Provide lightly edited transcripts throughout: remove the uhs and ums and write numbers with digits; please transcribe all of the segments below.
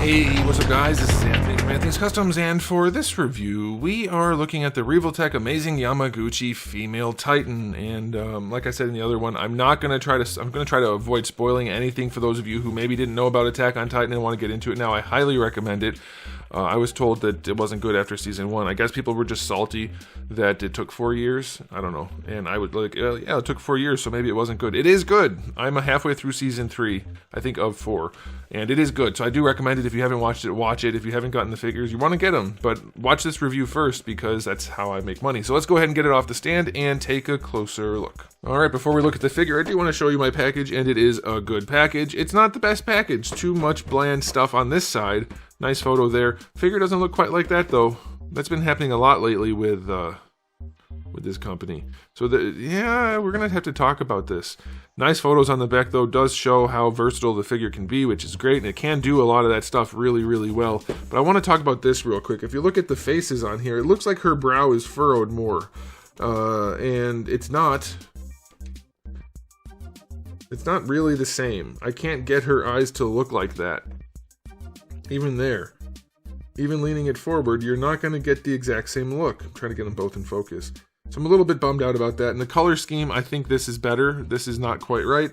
Hey, what's up guys? This is Anthony from Anthony's Customs, and for this review, we are looking at the Revoltech Amazing Yamaguchi Female Titan. And like I said in the other one, I'm going to try to avoid spoiling anything for those of you who maybe didn't know about Attack on Titan and want to get into it now. I highly recommend it. I was told that it wasn't good after season 1. I guess people were just salty that it took 4 years. I don't know. And I would like, yeah, it took 4 years, so maybe it wasn't good. It is good. I'm halfway through season 3, I think, of 4. And it is good. So I do recommend it. If you haven't watched it, watch it. If you haven't gotten the figures, you want to get them. But watch this review first, because that's how I make money. So let's go ahead and get it off the stand and take a closer look. Alright, before we look at the figure, I do want to show you my package, and it is a good package. It's not the best package. Too much bland stuff on this side. Nice photo there. Figure doesn't look quite like that, though. That's been happening a lot lately with this company. So, yeah, we're going to have to talk about this. Nice photos on the back, though, does show how versatile the figure can be, which is great, and it can do a lot of that stuff really, really well. But I want to talk about this real quick. If you look at the faces on here, it looks like her brow is furrowed more. And it's not really the same. I can't get her eyes to look like that. Even there. Even leaning it forward, you're not going to get the exact same look. I'm trying to get them both in focus. So I'm a little bit bummed out about that. And the color scheme, I think this is better. This is not quite right.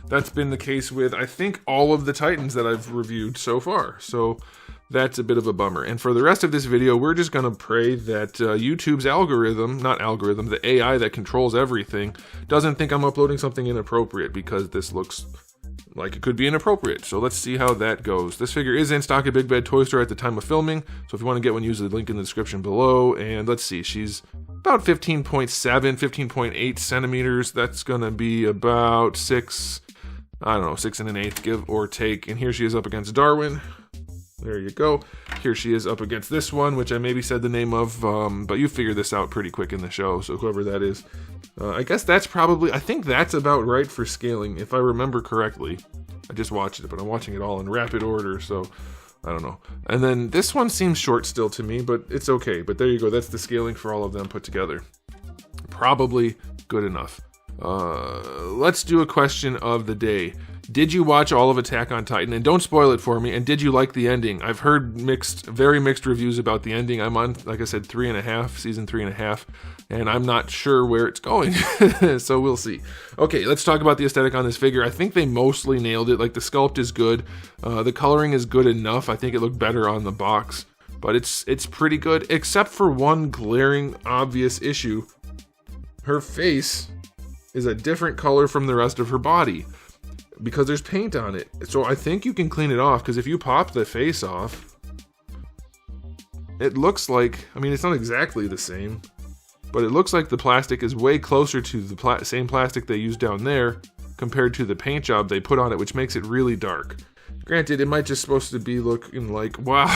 That's been the case with, I think, all of the Titans that I've reviewed so far. So that's a bit of a bummer. And for the rest of this video, we're just going to pray that YouTube's the AI that controls everything, doesn't think I'm uploading something inappropriate, because this looks like it could be inappropriate. So let's see how that goes. This figure is in stock at Big Bad Toy Store at the time of filming, so if you want to get one, use the link in the description below. And let's see, she's about 15.7, 15.8 centimeters. That's gonna be about 6 and an 1/8, give or take. And here she is up against Darwin. There you go. Here she is up against this one, which I maybe said the name of, but you figure this out pretty quick in the show, so whoever that is. I guess that's probably, I think that's about right for scaling, if I remember correctly. I just watched it, but I'm watching it all in rapid order, so I don't know. And then this one seems short still to me, but it's okay. But there you go, that's the scaling for all of them put together. Probably good enough. Let's do a question of the day. Did you watch all of Attack on Titan? And don't spoil it for me. And did you like the ending? I've heard very mixed reviews about the ending. I'm on, like I said, season 3.5, and I'm not sure where it's going. So we'll see. Okay, let's talk about the aesthetic on this figure. I think they mostly nailed it. Like, the sculpt is good. The coloring is good enough. I think it looked better on the box, but it's pretty good, except for one glaring, obvious issue. Her face is a different color from the rest of her body, because there's paint on it. So I think you can clean it off, because if you pop the face off, it looks like, I mean, it's not exactly the same, but it looks like the plastic is way closer to the same plastic they used down there compared to the paint job they put on it, which makes it really dark. Granted, it might just supposed to be looking like, wow.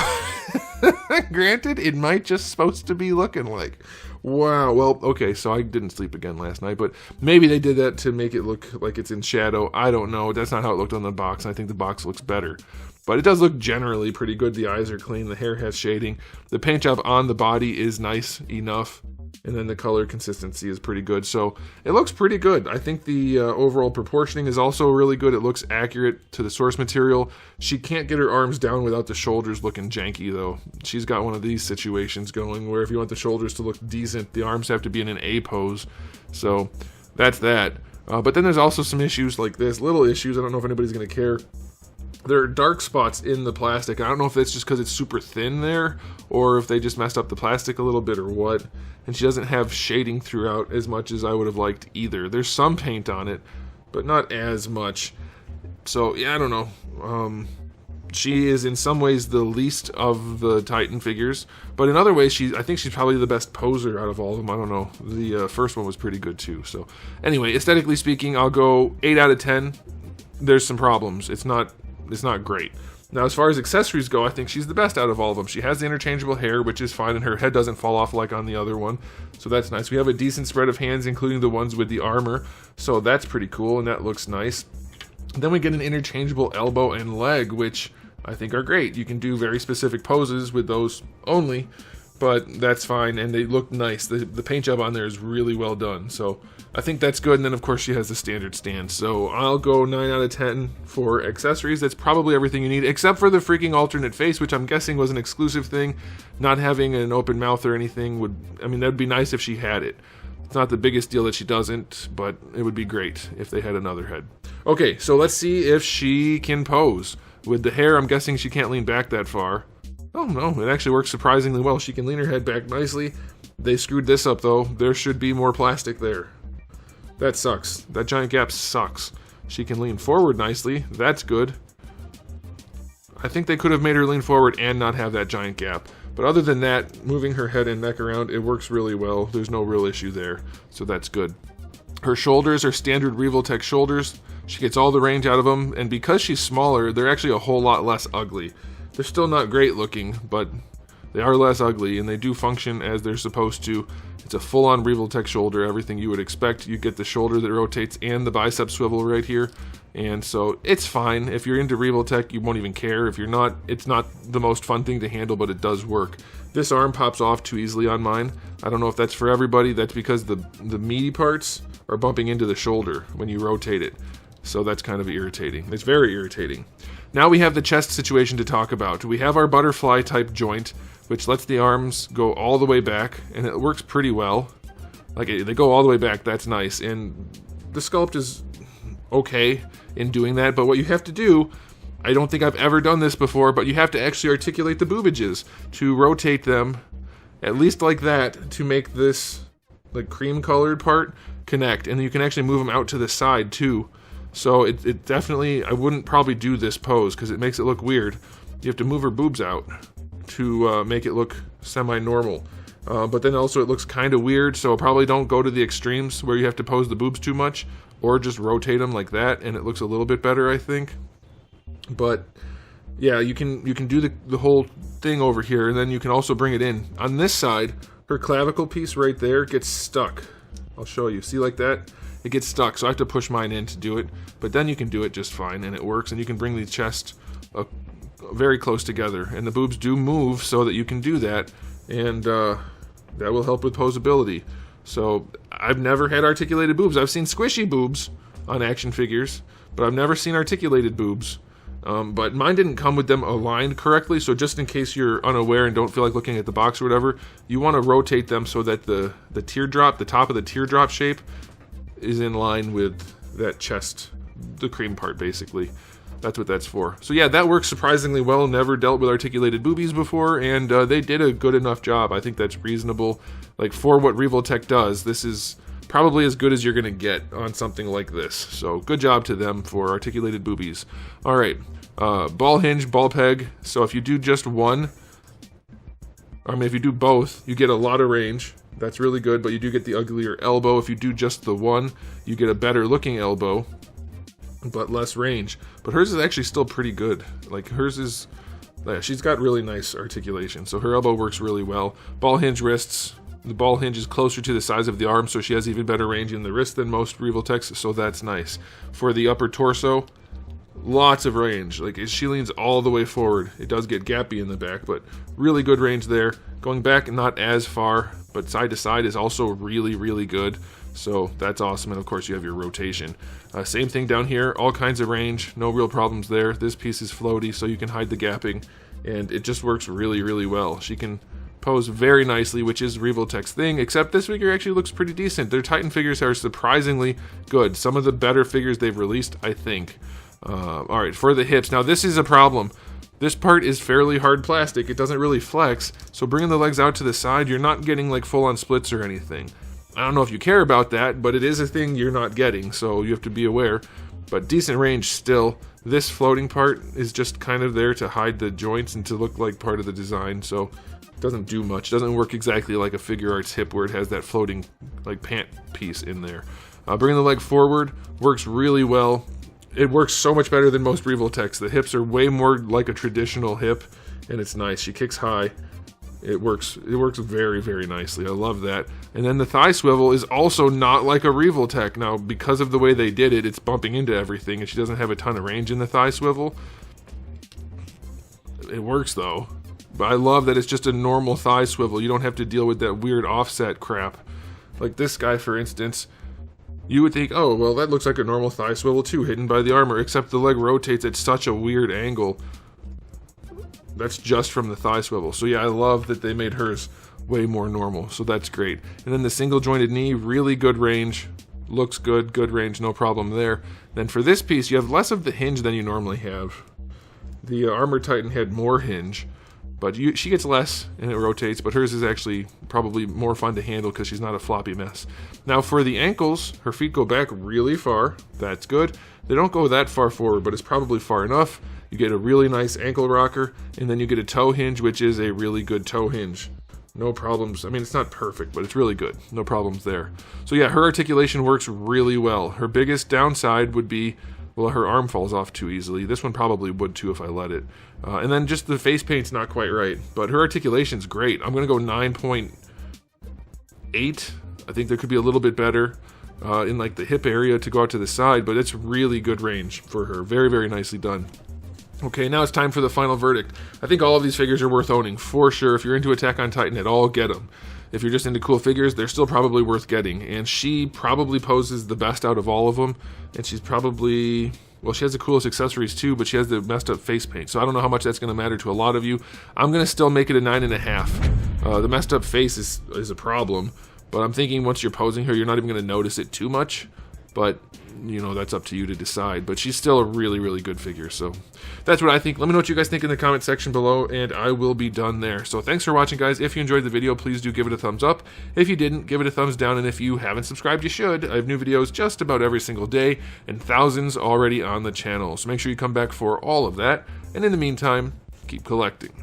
Granted, it might just supposed to be looking like, wow. Well, okay, so I didn't sleep again last night, but maybe they did that to make it look like it's in shadow. I don't know. That's not how it looked on the box. I think the box looks better. But it does look generally pretty good. The eyes are clean. The hair has shading. The paint job on the body is nice enough. And then the color consistency is pretty good. So it looks pretty good. I think the overall proportioning is also really good. It looks accurate to the source material. She can't get her arms down without the shoulders looking janky, though. She's got one of these situations going where if you want the shoulders to look decent, the arms have to be in an A pose. So that's that. But then there's also some issues like this. Little issues. I don't know if anybody's going to care. There are dark spots in the plastic. I don't know if it's just because it's super thin there, or if they just messed up the plastic a little bit, or what. And she doesn't have shading throughout as much as I would have liked either. There's some paint on it, but not as much. So, yeah, I don't know. She is in some ways the least of the Titan figures, but in other ways, I think she's probably the best poser out of all of them. I don't know. The first one was pretty good too. So, anyway, aesthetically speaking, I'll go 8 out of 10. There's some problems. It's not great. Now, as far as accessories go, I think she's the best out of all of them. She has the interchangeable hair, which is fine, and her head doesn't fall off like on the other one, so that's nice. We have a decent spread of hands, including the ones with the armor, so that's pretty cool, and that looks nice. Then we get an interchangeable elbow and leg, which I think are great. You can do very specific poses with those only, but that's fine, and they look nice. The paint job on there is really well done, so I think that's good. And then of course she has the standard stand, so I'll go 9 out of 10 for accessories. That's probably everything you need, except for the freaking alternate face, which I'm guessing was an exclusive thing. Not having an open mouth or anything would, I mean, that'd be nice if she had it. It's not the biggest deal that she doesn't, but it would be great if they had another head. Okay, so let's see if she can pose. With the hair, I'm guessing she can't lean back that far. Oh no, it actually works surprisingly well. She can lean her head back nicely. They screwed this up though. There should be more plastic there. That sucks. That giant gap sucks. She can lean forward nicely. That's good. I think they could have made her lean forward and not have that giant gap. But other than that, moving her head and neck around, it works really well. There's no real issue there, so that's good. Her shoulders are standard Revoltech shoulders. She gets all the range out of them, and because she's smaller, they're actually a whole lot less ugly. They're still not great looking, but they are less ugly, and they do function as they're supposed to. It's a full-on Revoltech shoulder, everything you would expect. You get the shoulder that rotates and the bicep swivel right here, and so it's fine. If you're into Revoltech, you won't even care. If you're not, it's not the most fun thing to handle, but it does work. This arm pops off too easily on mine. I don't know if that's for everybody. That's because the meaty parts are bumping into the shoulder when you rotate it. So that's kind of irritating. It's very irritating. Now we have the chest situation to talk about. We have our butterfly type joint, which lets the arms go all the way back, and it works pretty well. Like, they go all the way back, that's nice. And the sculpt is okay in doing that, but what you have to do, I don't think I've ever done this before, but you have to actually articulate the boobages to rotate them, at least like that, to make this like cream colored part connect, and you can actually move them out to the side too. So it definitely, I wouldn't probably do this pose because it makes it look weird. You have to move her boobs out to make it look semi-normal. But then also it looks kind of weird, so probably don't go to the extremes where you have to pose the boobs too much, or just rotate them like that and it looks a little bit better, I think. But yeah, you can do the whole thing over here, and then you can also bring it in. On this side, her clavicle piece right there gets stuck. I'll show you. See, like that? It gets stuck, so I have to push mine in to do it. But then you can do it just fine, and it works, and you can bring the chest very close together. And the boobs do move so that you can do that, and that will help with posability. So I've never had articulated boobs. I've seen squishy boobs on action figures, but I've never seen articulated boobs. But mine didn't come with them aligned correctly, so just in case you're unaware and don't feel like looking at the box or whatever, you want to rotate them so that the teardrop, the top of the teardrop shape, is in line with that chest, the cream part basically. That's what that's for. So yeah, that works surprisingly well. Never dealt with articulated boobies before, and they did a good enough job. I think that's reasonable. Like, for what Revoltech does, this is probably as good as you're gonna get on something like this. So good job to them for articulated boobies. All right, ball hinge, ball peg. So if you do just one, I mean, if you do both, you get a lot of range. That's really good, but you do get the uglier elbow. If you do just the one, you get a better looking elbow, but less range. But hers is actually still pretty good. Like, hers is, yeah, she's got really nice articulation, so her elbow works really well. Ball hinge wrists. The ball hinge is closer to the size of the arm, so she has even better range in the wrist than most Revoltechs, so that's nice. For the upper torso, lots of range. Like, she leans all the way forward. It does get gappy in the back, but really good range there. Going back, not as far, but side to side is also really, really good. So that's awesome, and of course you have your rotation. Same thing down here, all kinds of range, no real problems there. This piece is floaty, so you can hide the gapping, and it just works really, really well. She can pose very nicely, which is Revoltech's thing, except this figure actually looks pretty decent. Their Titan figures are surprisingly good. Some of the better figures they've released, I think. Alright, for the hips. Now this is a problem. This part is fairly hard plastic. It doesn't really flex, so bringing the legs out to the side, you're not getting like full-on splits or anything. I don't know if you care about that, but it is a thing you're not getting, so you have to be aware. But decent range still. This floating part is just kind of there to hide the joints and to look like part of the design, so it doesn't do much. It doesn't work exactly like a figure arts hip where it has that floating like pant piece in there. Bringing the leg forward works really well. It works so much better than most Revoltechs. The hips are way more like a traditional hip, and it's nice. She kicks high. It works very, very nicely. I love that. And then the thigh swivel is also not like a Revoltech. Now, because of the way they did it, it's bumping into everything, and she doesn't have a ton of range in the thigh swivel. It works, though. But I love that it's just a normal thigh swivel. You don't have to deal with that weird offset crap. Like this guy, for instance, you would think, oh, well, that looks like a normal thigh swivel too, hidden by the armor, except the leg rotates at such a weird angle. That's just from the thigh swivel. So yeah, I love that they made hers way more normal, so that's great. And then the single jointed knee, really good range, looks good, good range, no problem there. Then for this piece, you have less of the hinge than you normally have. The Armor Titan had more hinge, but she gets less and it rotates, but hers is actually probably more fun to handle because she's not a floppy mess. Now for the ankles, her feet go back really far. That's good. They don't go that far forward, but it's probably far enough. You get a really nice ankle rocker, and then you get a toe hinge, which is a really good toe hinge. No problems. I mean, it's not perfect, but it's really good. No problems there. So yeah, her articulation works really well. Her biggest downside would be, well, her arm falls off too easily. This one probably would too if I let it. And then just the face paint's not quite right, but her articulation's great. I'm going to go 9.8. I think there could be a little bit better in like the hip area to go out to the side, but it's really good range for her. Very, very nicely done. Okay, now it's time for the final verdict. I think all of these figures are worth owning, for sure. If you're into Attack on Titan at all, get them. If you're just into cool figures, they're still probably worth getting. And she probably poses the best out of all of them. And she's probably, well, she has the coolest accessories too, but she has the messed up face paint. So I don't know how much that's going to matter to a lot of you. I'm going to still make it a 9.5. The messed up face is a problem. But I'm thinking once you're posing her, you're not even going to notice it too much. But, you know, that's up to you to decide. But she's still a really, really good figure. So that's what I think. Let me know what you guys think in the comment section below, and I will be done there. So thanks for watching, guys. If you enjoyed the video, please do give it a thumbs up. If you didn't, give it a thumbs down. And if you haven't subscribed, you should. I have new videos just about every single day, and thousands already on the channel. So make sure you come back for all of that. And in the meantime, keep collecting.